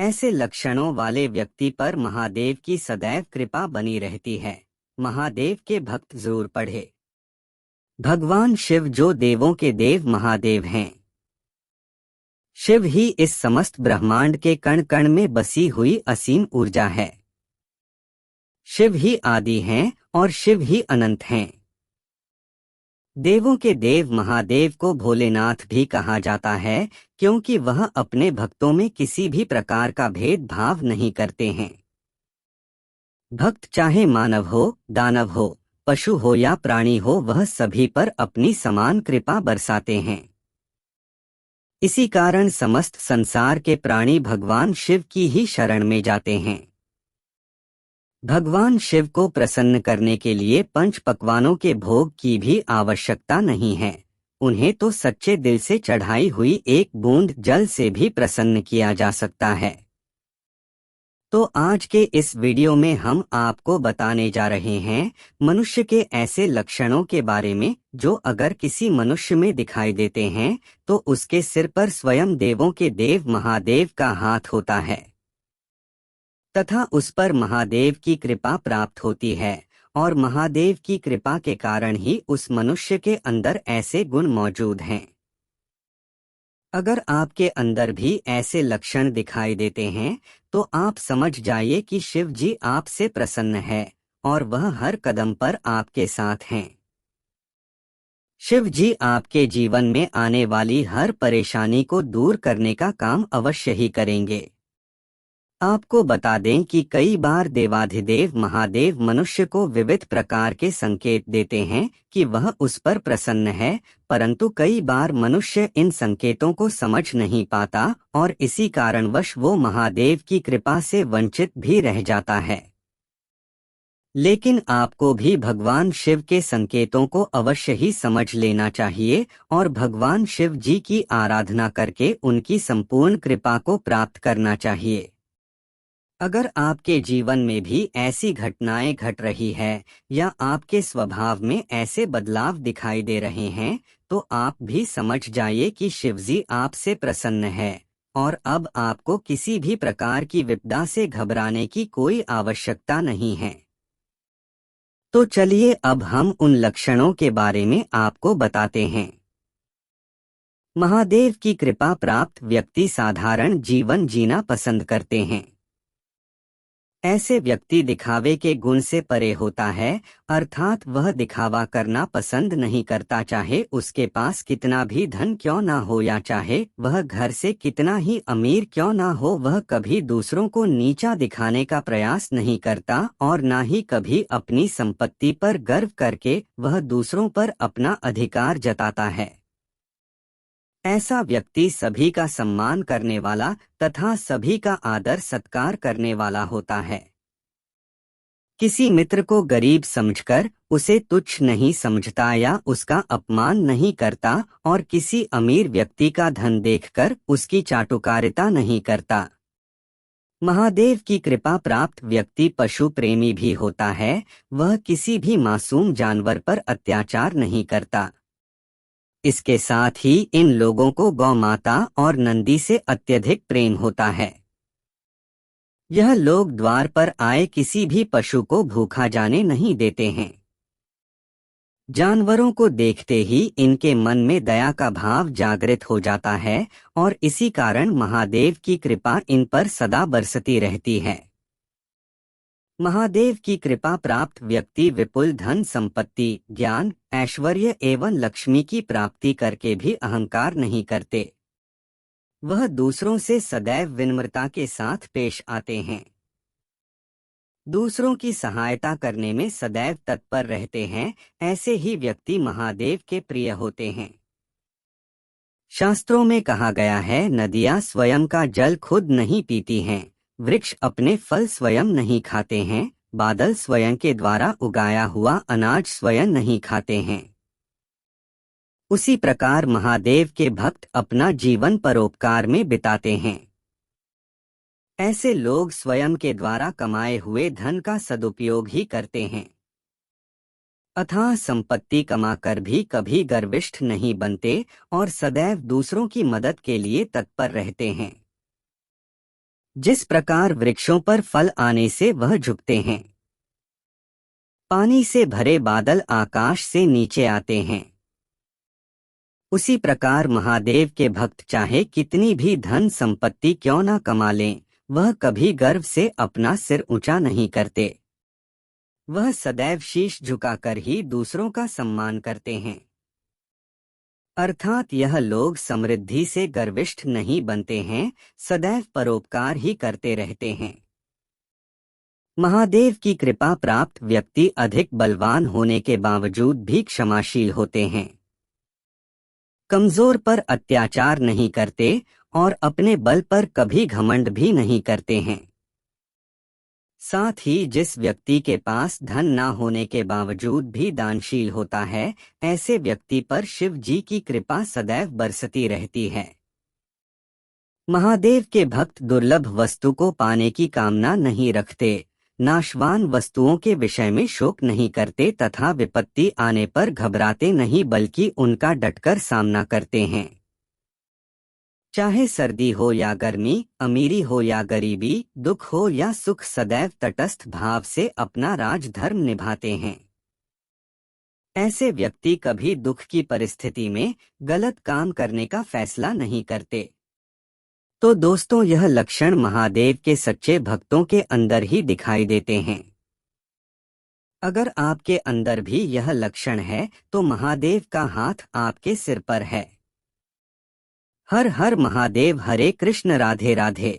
ऐसे लक्षणों वाले व्यक्ति पर महादेव की सदैव कृपा बनी रहती है। महादेव के भक्त जरूर पढ़े। भगवान शिव जो देवों के देव महादेव हैं। शिव ही इस समस्त ब्रह्मांड के कण कण में बसी हुई असीम ऊर्जा है। शिव ही आदि हैं और शिव ही अनंत हैं। देवों के देव महादेव को भोलेनाथ भी कहा जाता है क्योंकि वह अपने भक्तों में किसी भी प्रकार का भेदभाव नहीं करते हैं। भक्त चाहे मानव हो, दानव हो, पशु हो या प्राणी हो, वह सभी पर अपनी समान कृपा बरसाते हैं। इसी कारण समस्त संसार के प्राणी भगवान शिव की ही शरण में जाते हैं। भगवान शिव को प्रसन्न करने के लिए पंच पकवानों के भोग की भी आवश्यकता नहीं है। उन्हें तो सच्चे दिल से चढ़ाई हुई एक बूंद जल से भी प्रसन्न किया जा सकता है। तो आज के इस वीडियो में हम आपको बताने जा रहे हैं मनुष्य के ऐसे लक्षणों के बारे में जो अगर किसी मनुष्य में दिखाई देते हैं तो उसके सिर पर स्वयं देवों के देव महादेव का हाथ होता है तथा उस पर महादेव की कृपा प्राप्त होती है और महादेव की कृपा के कारण ही उस मनुष्य के अंदर ऐसे गुण मौजूद हैं। अगर आपके अंदर भी ऐसे लक्षण दिखाई देते हैं तो आप समझ जाइए कि शिव जी आपसे प्रसन्न है और वह हर कदम पर आपके साथ हैं। शिव जी आपके जीवन में आने वाली हर परेशानी को दूर करने का काम अवश्य ही करेंगे। आपको बता दें कि कई बार देवाधिदेव महादेव मनुष्य को विविध प्रकार के संकेत देते हैं कि वह उस पर प्रसन्न है, परंतु कई बार मनुष्य इन संकेतों को समझ नहीं पाता और इसी कारणवश वो महादेव की कृपा से वंचित भी रह जाता है। लेकिन आपको भी भगवान शिव के संकेतों को अवश्य ही समझ लेना चाहिए और भगवान शिव जी की आराधना करके उनकी संपूर्ण कृपा को प्राप्त करना चाहिए। अगर आपके जीवन में भी ऐसी घटनाएं घट रही है या आपके स्वभाव में ऐसे बदलाव दिखाई दे रहे हैं तो आप भी समझ जाइए कि शिवजी आपसे प्रसन्न है और अब आपको किसी भी प्रकार की विपदा से घबराने की कोई आवश्यकता नहीं है। तो चलिए अब हम उन लक्षणों के बारे में आपको बताते हैं। महादेव की कृपा प्राप्त व्यक्ति साधारण जीवन जीना पसंद करते हैं। ऐसे व्यक्ति दिखावे के गुण से परे होता है, अर्थात वह दिखावा करना पसंद नहीं करता, चाहे उसके पास कितना भी धन क्यों ना हो या चाहे वह घर से कितना ही अमीर क्यों ना हो, वह कभी दूसरों को नीचा दिखाने का प्रयास नहीं करता और ना ही कभी अपनी संपत्ति पर गर्व करके वह दूसरों पर अपना अधिकार जताता है। ऐसा व्यक्ति सभी का सम्मान करने वाला तथा सभी का आदर सत्कार करने वाला होता है। किसी मित्र को गरीब समझकर उसे तुच्छ नहीं समझता या उसका अपमान नहीं करता और किसी अमीर व्यक्ति का धन देखकर उसकी चाटुकारिता नहीं करता। महादेव की कृपा प्राप्त व्यक्ति पशु प्रेमी भी होता है, वह किसी भी मासूम जानवर पर अत्याचार नहीं करता। इसके साथ ही इन लोगों को गौ माता और नंदी से अत्यधिक प्रेम होता है। यह लोग द्वार पर आए किसी भी पशु को भूखा जाने नहीं देते हैं। जानवरों को देखते ही इनके मन में दया का भाव जागृत हो जाता है और इसी कारण महादेव की कृपा इन पर सदा बरसती रहती है। महादेव की कृपा प्राप्त व्यक्ति विपुल धन संपत्ति, ज्ञान, ऐश्वर्य एवं लक्ष्मी की प्राप्ति करके भी अहंकार नहीं करते। वह दूसरों से सदैव विनम्रता के साथ पेश आते हैं। दूसरों की सहायता करने में सदैव तत्पर रहते हैं। ऐसे ही व्यक्ति महादेव के प्रिय होते हैं। शास्त्रों में कहा गया है, नदियां स्वयं का जल खुद नहीं पीती हैं, वृक्ष अपने फल स्वयं नहीं खाते हैं, बादल स्वयं के द्वारा उगाया हुआ अनाज स्वयं नहीं खाते हैं। उसी प्रकार महादेव के भक्त अपना जीवन परोपकार में बिताते हैं। ऐसे लोग स्वयं के द्वारा कमाए हुए धन का सदुपयोग ही करते हैं। अथाह संपत्ति कमाकर भी कभी गर्विष्ठ नहीं बनते और सदैव दूसरों की मदद के लिए तत्पर रहते हैं। जिस प्रकार वृक्षों पर फल आने से वह झुकते हैं, पानी से भरे बादल आकाश से नीचे आते हैं, उसी प्रकार महादेव के भक्त चाहे कितनी भी धन संपत्ति क्यों न कमा लें, वह कभी गर्व से अपना सिर ऊंचा नहीं करते। वह सदैव शीश झुकाकर ही दूसरों का सम्मान करते हैं। अर्थात यह लोग समृद्धि से गर्विष्ठ नहीं बनते हैं, सदैव परोपकार ही करते रहते हैं। महादेव की कृपा प्राप्त व्यक्ति अधिक बलवान होने के बावजूद भी क्षमाशील होते हैं, कमजोर पर अत्याचार नहीं करते और अपने बल पर कभी घमंड भी नहीं करते हैं। साथ ही जिस व्यक्ति के पास धन न होने के बावजूद भी दानशील होता है, ऐसे व्यक्ति पर शिव जी की कृपा सदैव बरसती रहती है। महादेव के भक्त दुर्लभ वस्तु को पाने की कामना नहीं रखते, नाशवान वस्तुओं के विषय में शोक नहीं करते तथा विपत्ति आने पर घबराते नहीं बल्कि उनका डटकर सामना करते हैं। चाहे सर्दी हो या गर्मी, अमीरी हो या गरीबी, दुख हो या सुख, सदैव तटस्थ भाव से अपना राजधर्म निभाते हैं। ऐसे व्यक्ति कभी दुख की परिस्थिति में गलत काम करने का फैसला नहीं करते। तो दोस्तों, यह लक्षण महादेव के सच्चे भक्तों के अंदर ही दिखाई देते हैं। अगर आपके अंदर भी यह लक्षण है तो महादेव का हाथ आपके सिर पर है। हर हर महादेव, हरे कृष्ण, राधे राधे।